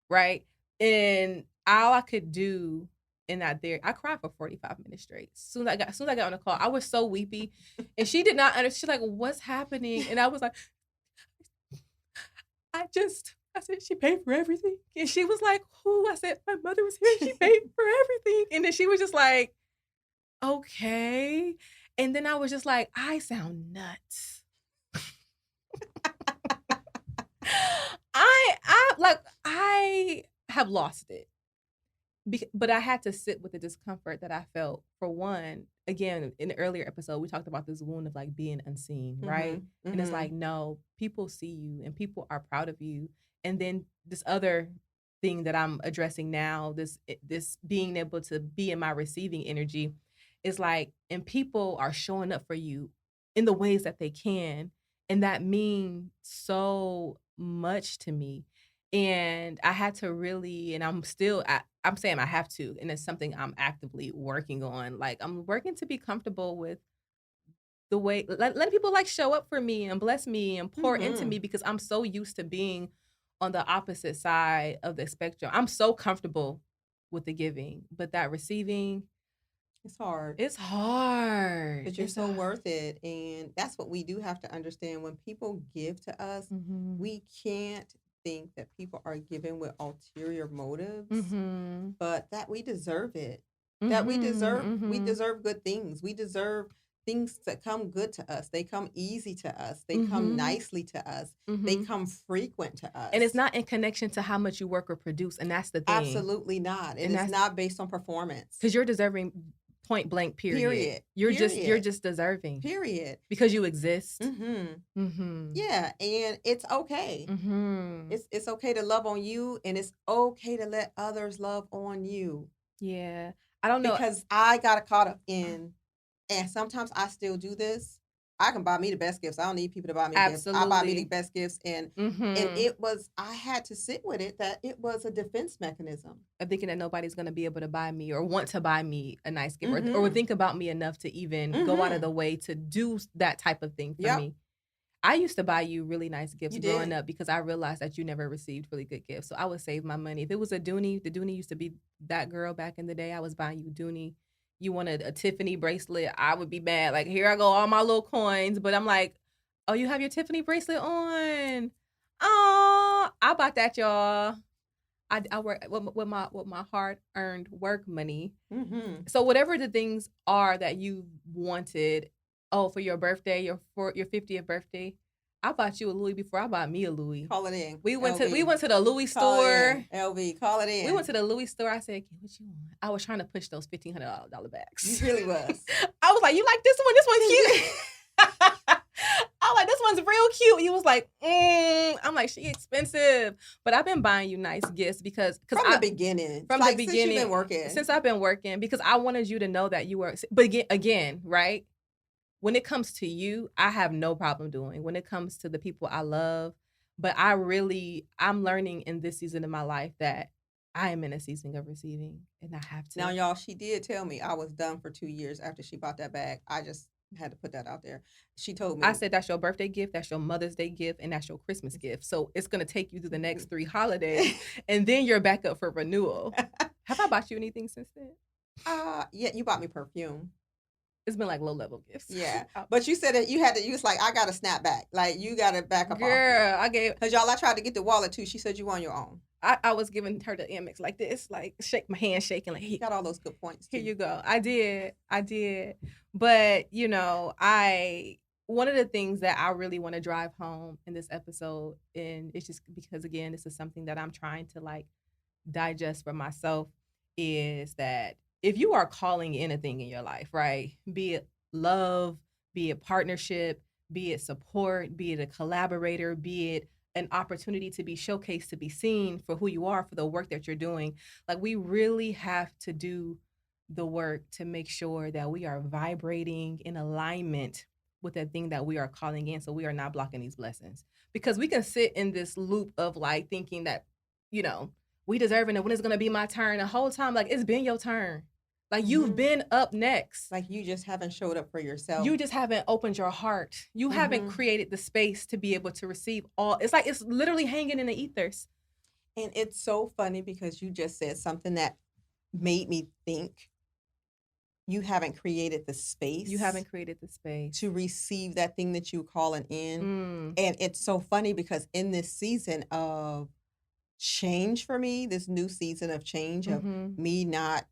right? And all I could do in that there, I cried for 45 minutes straight. As soon as I got on the call, I was so weepy. And she did not understand. She's like, what's happening? And I was like, I said, she paid for everything. And she was like, who? I said, my mother was here. She paid for everything. And then she was just like, okay. And then I was just like, I sound nuts. I have lost it. But I had to sit with the discomfort that I felt. For one, again, in the earlier episode, we talked about this wound of like being unseen, right? Mhm. And it's Mhm. like, no, people see you and people are proud of you. And then this other thing that I'm addressing now, this being able to be in my receiving energy, is like, and people are showing up for you in the ways that they can, and that means so much to me. And I had to really, and I'm saying I have to, and it's something I'm actively working on. Like, I'm working to be comfortable with the way, letting people like show up for me and bless me and pour into me, Mhm. because I'm so used to being on the opposite side of the spectrum. I'm so comfortable with the giving, but that receiving, It's hard, it's hard. but you're It's so worth it, and that's what we do have to understand. When people give to us, Mhm. we can't think that people are giving with ulterior motives, Mhm. but that we deserve it. That Mhm. we Mhm. deserve good things. We deserve things that come good to us. They come easy to us. They come Mhm. nicely to us. They Mhm. come frequent to And it's us. not in connection to how much you work or produce, and that's the thing. Absolutely not. It And is that's not based on performance. because you're deserving, point blank, period. Period. You're Period. just deserving Period. because you exist. Mhm. Mhm. Yeah, and it's okay. Mhm. It's okay to love on you, and it's okay to let others love on you, Yeah. I don't know. because I got caught up in, and sometimes I still do this. I can buy me the best gifts. I don't need people to buy me gifts. I buy me the Absolutely. best gifts, and Mhm. it was, I had to sit with it, that it was a defense mechanism. Of thinking that nobody's gonna be able to buy me or want to buy me a nice gift, or Mhm. think about me enough to even go out of Mhm. the way to do that type of thing for Yep, me. I used to buy you really nice gifts you growing did. up because I realized that you never received really good gifts. So I would save my money. If it was a Dooney, the Dooney used to be that girl back in the day. I was buying you Dooney. You wanted a Tiffany bracelet. I would be mad. Like, here I go, all my little coins. But I'm like, oh, you have your Tiffany bracelet on. Oh, I bought that, y'all. I work with my hard earned work money. Mm-hmm. So whatever the things are that you wanted, oh, for your birthday, your 50th birthday, I bought you a Louis before I bought me a Louis. Call it in. We went LV. to the Louis Call it store. in. LV. Call it in. We went to the Louis store. I said, "What you want?" I was trying to push those $1,500 bags. You really was. I was like, "You like this one? This one's cute." I was like, "This one's real cute." He was like, I'm like, "She expensive," but I've been buying you nice gifts because from the beginning. From like the beginning, since you've been working. Since I've been working, because I wanted you to know that you were. But again, right? When it comes to you, I have no problem doing. When it comes to the people I love, but I'm learning in this season of my life that I am in a season of receiving, and I have to. Now, y'all, she did tell me I was done for 2 years after she bought that bag. I just had to put that out there. She told me. I said that's your birthday gift, that's your Mother's Day gift, and that's your Christmas gift. So it's gonna take you through the next 3 holidays, and then you're back up for renewal. Have I bought you anything since then? Yeah, you bought me perfume. It's been like low level gifts. Yeah, but you said that you was like, I got to snap back. Like, you got to back up. Girl, I gave. Because y'all, I tried to get the wallet too. She said you on your own. I was giving her the Amex like this, like shake my hand shaking like, you got all those good points too. Here you go. I did. But, one of the things that I really want to drive home in this episode, and it's just because, again, this is something that I'm trying to like digest for myself, is that if you are calling anything in your life, right? Be it love, be it partnership, be it support, be it a collaborator, be it an opportunity to be showcased, to be seen for who you are, for the work that you're doing. Like, we really have to do the work to make sure that we are vibrating in alignment with that thing that we are calling in, so we are not blocking these blessings. Because we can sit in this loop of like thinking that, we deserve it, and when it's going to be my turn, the whole time, like, it's been your turn. Like, you've been up next. Like, you just haven't showed up for yourself. You just haven't opened your heart. You haven't created the space to be able to receive all. It's like, it's literally hanging in the ethers. And it's so funny because you just said something that made me think. You haven't created the space. You haven't created the space to receive that thing that you're calling in. And it's so funny because in this season of change for me, this new season of change of me not,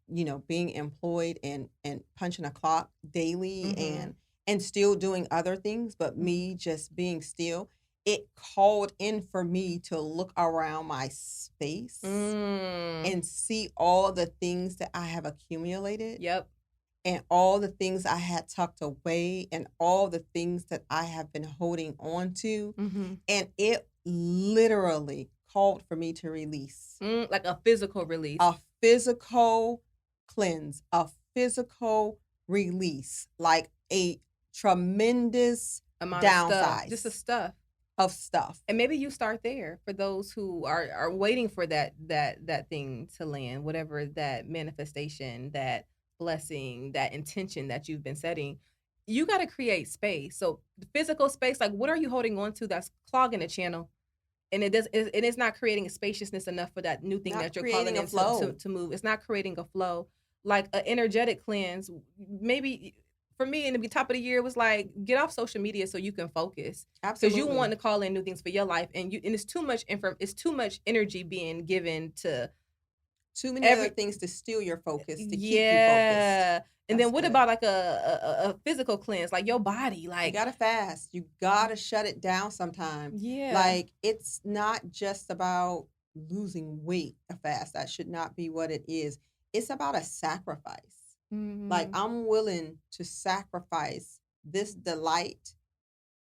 being employed and punching a clock daily and still doing other things, but me just being still, it called in for me to look around my space and see all the things that I have accumulated. Yep. And all the things I had tucked away and all the things that I have been holding on to. And it literally called for me to release. Like a physical release. A physical cleanse. A physical release. Like a tremendous amount downsize. Of stuff. Just the stuff. Of stuff. And maybe you start there for those who are waiting for that thing to land, whatever that manifestation, that blessing, that intention that you've been setting. You got to create space. So the physical space, like, what are you holding on to that's clogging the channel? And it's not creating a spaciousness enough for that new thing that you're calling in to move. It's not creating a flow. Like an energetic cleanse, maybe for me in the top of the year, it was like, get off social media so you can focus. Absolutely. Because you want to call in new things for your life, and it's too much energy being given to too many other things to steal your focus, to keep you focused. And then what about like a physical cleanse, like your body? Like, you gotta fast. You gotta shut it down sometimes. Yeah. Like, it's not just about losing weight. A fast, that should not be what it is. It's about a sacrifice. Like, I'm willing to sacrifice this delight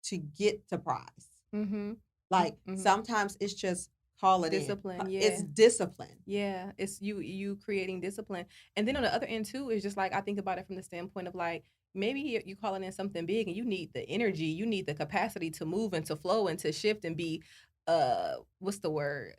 to get the prize. Like, sometimes it's just call it discipline. Yeah. It's discipline. Yeah. It's you creating discipline. And then on the other end too, is just like, I think about it from the standpoint of like, maybe you calling in something big and you need the energy, you need the capacity to move and to flow and to shift and be what's the word?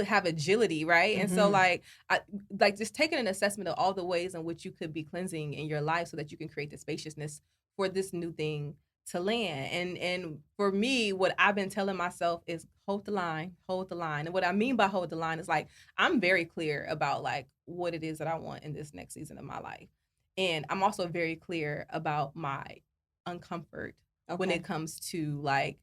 Have agility, right? And so like, I like just taking an assessment of all the ways in which you could be cleansing in your life so that you can create the spaciousness for this new thing to land. And for me, what I've been telling myself is hold the line. And what I mean by hold the line is like, I'm very clear about like what it is that I want in this next season of my life. And I'm also very clear about my uncomfort when it comes to like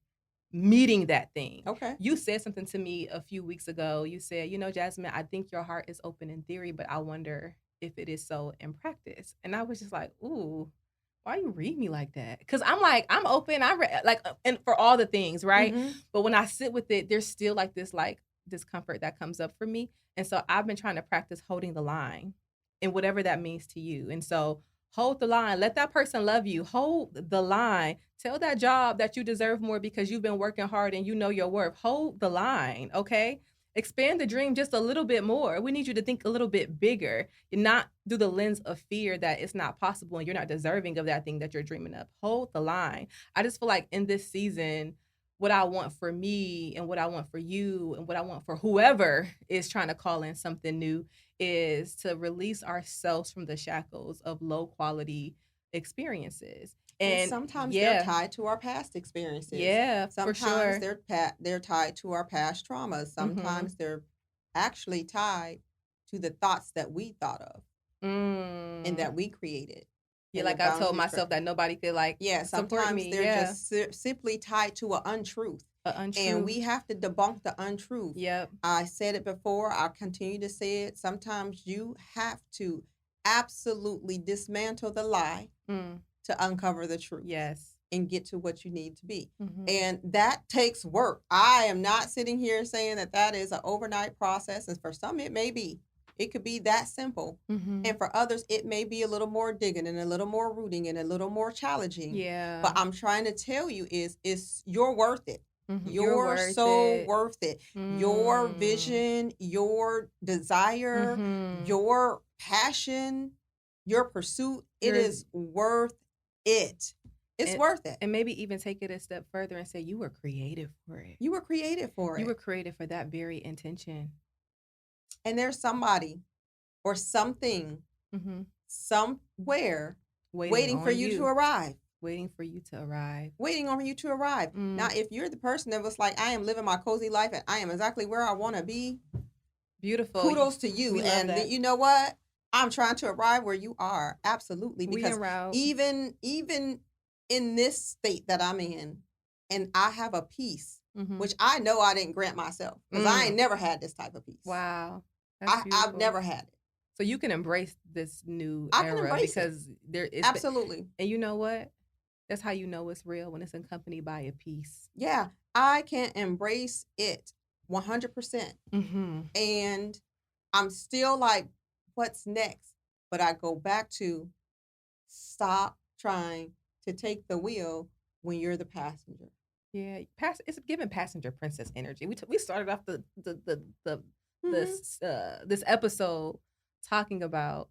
meeting that thing. Okay. You said something to me a few weeks ago. You said, Jasmine, I think your heart is open in theory, but I wonder if it is so in practice. And I was just like, ooh, why you read me like that? Because I'm open. And for all the things, right? Mm-hmm. But when I sit with it, there's still like this like discomfort that comes up for me. And so I've been trying to practice holding the line and whatever that means to you. And so hold the line. Let that person love you. Hold the line. Tell that job that you deserve more because you've been working hard and you know your worth. Hold the line, okay? Expand the dream just a little bit more. We need you to think a little bit bigger and not through the lens of fear that it's not possible and you're not deserving of that thing that you're dreaming of. Hold the line. I just feel like in this season, what I want for me and what I want for you and what I want for whoever is trying to call in something new is to release ourselves from the shackles of low quality experiences. And And sometimes they're yeah, tied to our past experiences. yeah, for Sometimes sure. they're tied to our past traumas. Mm-hmm. Sometimes they're actually tied to the thoughts that we thought of and Mm. that we created Yeah, and the like I told boundaries for. myself that nobody could like Yeah, support sometimes me. they're Yeah, just simply tied to an untruth. a And untruth. we have to debunk the untruth. Yep. I said it before, I'll continue to say it. Sometimes you have to absolutely dismantle the lie Mm. to uncover the truth Yes. and get to what you need to be. Mm-hmm. And that takes work. I am not sitting here saying that that is an overnight process. And for some, it may be. It could be that simple. Mm-hmm. And for others, it may be a little more digging and a little more rooting and a little more challenging. Yeah. But I'm trying to tell you is you're worth it. Mm-hmm. You're You're worth so it. worth it. Your Mm. vision, your desire, Mm-hmm. your passion, your pursuit, it You're is worth it. It's and, worth it. and maybe even take it a step further and say you were creative for it. You were created for You it. were created for that very intention. And there's somebody or something Mm-hmm. somewhere waiting for on you to arrive. Waiting for you to arrive. Waiting on you to arrive. Mm. Now, if you're the person that was like, I am living my cozy life and I am exactly where I want to be, beautiful. Kudos to you. We love And that. you know what? I'm trying to arrive where you are. Absolutely. We Because en route. even in this state that I'm in, and I have a peace, Mm-hmm. which I know I didn't grant myself because I ain't never had this type of peace. Wow. I've never had it. So you can embrace this new I can era embrace because there is absolutely. And you know what? That's how you know it's real when it's accompanied by a peace. Yeah, I can embrace it 100%. Mm-hmm. And I'm still like, what's next? But I go back to stop trying to take the wheel when you're the passenger. Yeah, it's giving passenger princess energy. We started off this episode talking about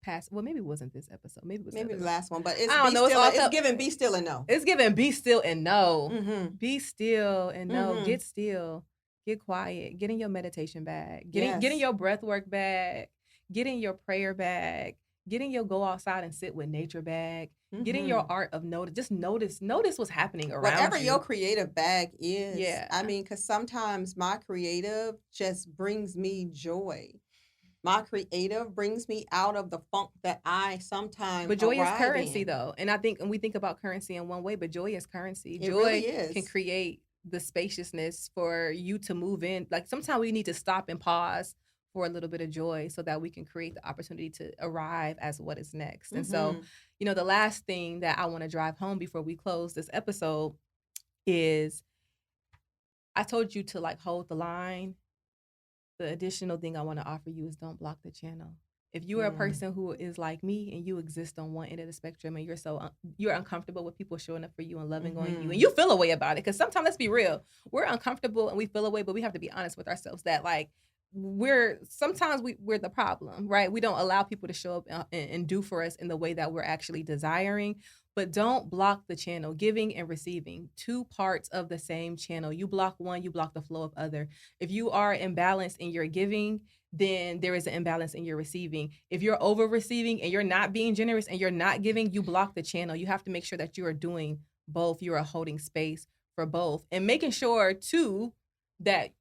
past. Well, maybe it wasn't this episode. Maybe it was maybe the last one, but it's I don't know. It's giving be still and know. It's giving be still and know. Mm-hmm. Be still and know. Mm-hmm. Get still. Get quiet. Get in your meditation bag. Get Yes. in your breath work bag. Get in your prayer bag. Get in your go outside and sit with nature bag. Mm-hmm. Get in your art of notice. Just notice what's happening around whatever you. your creative bag is. Yeah. I mean, because sometimes my creative just brings me joy. My creative brings me out of the funk that I sometimes. But joy is currency, though, and I think, and we think about currency in one way, but joy is currency. It joy really is. Can create the spaciousness for you to move in. Like sometimes we need to stop and pause for a little bit of joy so that we can create the opportunity to arrive as what is next. And so, the last thing that I want to drive home before we close this episode is I told you to like hold the line. The additional thing I want to offer you is don't block the channel. If you are a person who is like me and you exist on one end of the spectrum and you're uncomfortable with people showing up for you and loving on you and you feel a way about it, because sometimes, let's be real, we're uncomfortable and we feel a way, but we have to be honest with ourselves that like we're the problem, right? We don't allow people to show up and do for us in the way that we're actually desiring. But don't block the channel. Giving and receiving, two parts of the same channel. You block one, you block the flow of other. If you are imbalanced in your giving, then there is an imbalance in your receiving. If you're over receiving and you're not being generous and you're not giving, you block the channel. You have to make sure that you are doing both. You are holding space for both and making sure too that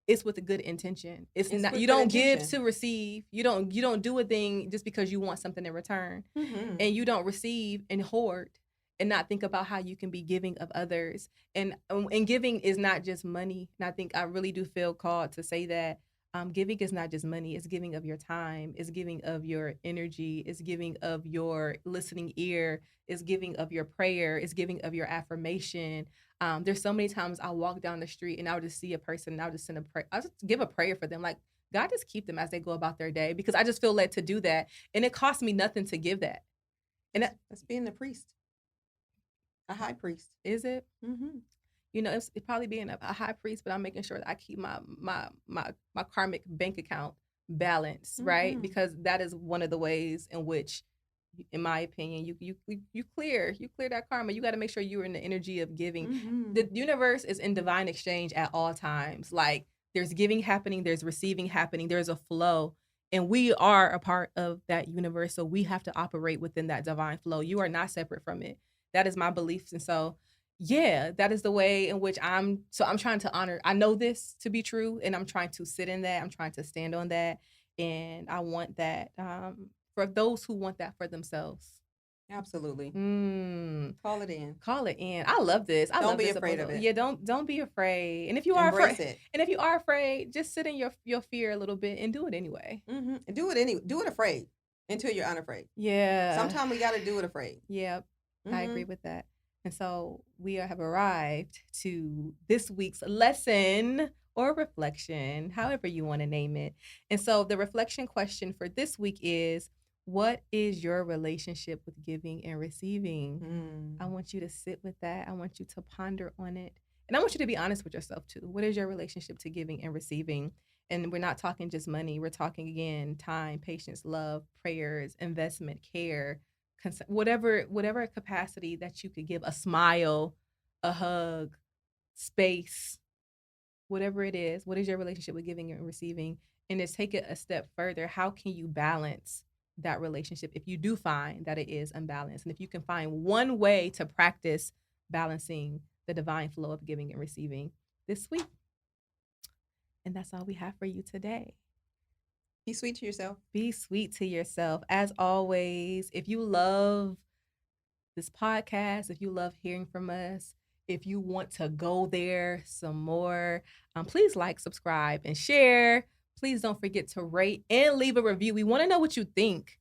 it's with a good intention. It's not, you don't give to receive. You don't do a thing just because you want something in return. And you don't receive and hoard. and not think about how you can be giving of others. And giving is not just money. And I think I really do feel called to say that giving is not just money. It's giving of your time. It's giving of your energy. It's giving of your listening ear. It's giving of your prayer. It's giving of your affirmation. There's so many times I walk down the street and I'll just see a person and I'll just send a prayer. I'll just give a prayer for them. Like, God, just keep them as they go about their day, because I just feel led to do that. And it costs me nothing to give that. And That's being the priest, a high priest. is it? Mm-hmm. It's probably being a high priest, but I'm making sure that I keep my karmic bank account balanced, right? Mm-hmm. Because that is one of the ways in which, in my opinion, you clear that karma. You got to make sure you're in the energy of giving. Mm-hmm. The universe is in divine exchange at all times. Like, there's giving happening, there's receiving happening, there's a flow. And we are a part of that universe. So we have to operate within that divine flow. You are not separate from it. That is my beliefs. And so, yeah, that is the way in which I'm trying to honor. I know this to be true, and I'm trying to sit in that. I'm trying to stand on that. And I want that for those who want that for themselves. Absolutely. Mm. Call it in. Call it in. I love this. I Don't love be this afraid of it. Yeah, don't be afraid. And if you are Embrace afraid, it. and if you are afraid, just sit in your fear a little bit and do it anyway. Mm-hmm. Do it afraid until you're unafraid. Yeah. Sometimes we got to do it afraid. Yep. Mm-hmm. I agree with that. And so we have arrived to this week's lesson or reflection, however you want to name it. And so the reflection question for this week is, what is your relationship with giving and receiving? I want you to sit with that. I want you to ponder on it. And I want you to be honest with yourself too. What is your relationship to giving and receiving? And we're not talking just money. We're talking, again, time, patience, love, prayers, investment, care, whatever capacity that you could give, a smile, a hug, space, whatever it is. What is your relationship with giving and receiving? And just take it a step further. How can you balance that relationship if you do find that it is unbalanced? And if you can find one way to practice balancing the divine flow of giving and receiving this week. And that's all we have for you today. Be sweet to yourself. Be sweet to yourself. As always, if you love this podcast, if you love hearing from us, if you want to go there some more, please like, subscribe, and share. Please don't forget to rate and leave a review. We want to know what you think.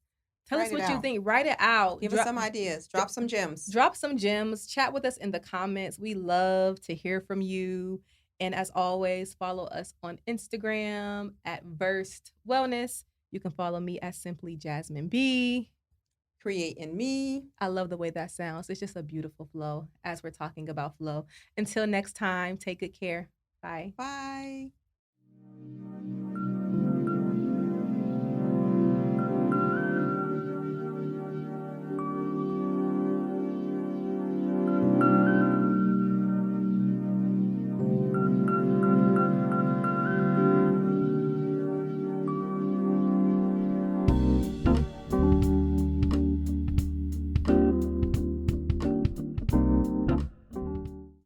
Tell us what you think. Write it out. Give us some ideas. Drop some gems. Drop some gems. Chat with us in the comments. We love to hear from you. And as always, follow us on Instagram at Versed Wellness. You can follow me at Simply Jasmine B. Create in me. I love the way that sounds. It's just a beautiful flow as we're talking about flow. Until next time, take good care. Bye. Bye.